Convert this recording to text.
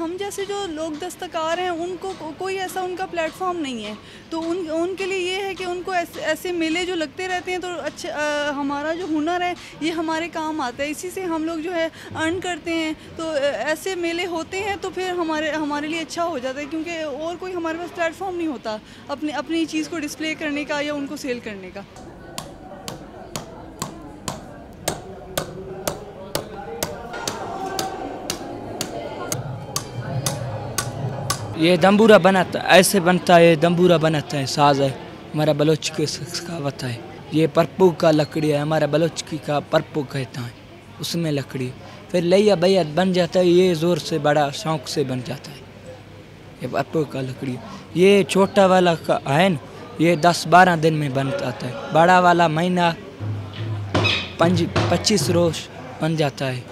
हम जैसे जो लोग दस्तकार हैं उनको कोई ऐसा उनका प्लेटफॉर्म नहीं है, तो उनके लिए ये है कि उनको ऐसे मेले जो लगते रहते हैं, तो अच्छे हमारा जो हुनर है ये हमारे काम आता है, इसी से हम लोग जो है अर्न करते हैं। तो ऐसे मेले होते हैं तो फिर हमारे लिए अच्छा हो जाता है, क्योंकि और कोई हमारे पास प्लेटफॉर्म नहीं होता अपनी चीज़ को डिस्प्ले करने का या उनको सेल करने का। ये दम्बूरा बनाता ऐसे बनता है, दम्बूरा बनाता है, साज है हमारा बलोच की सखावत है। ये परपू का लकड़ी है, हमारा बलोच की का परपू कहता है, उसमें लकड़ी फिर लैया बैया बन जाता है। ये ज़ोर से बड़ा शौक से बन जाता है, ये परपू का लकड़ी। ये छोटा वाला का है न, ये 10-12 दिन में बन जाता है। बड़ा वाला महीना 25 रोज बन जाता है।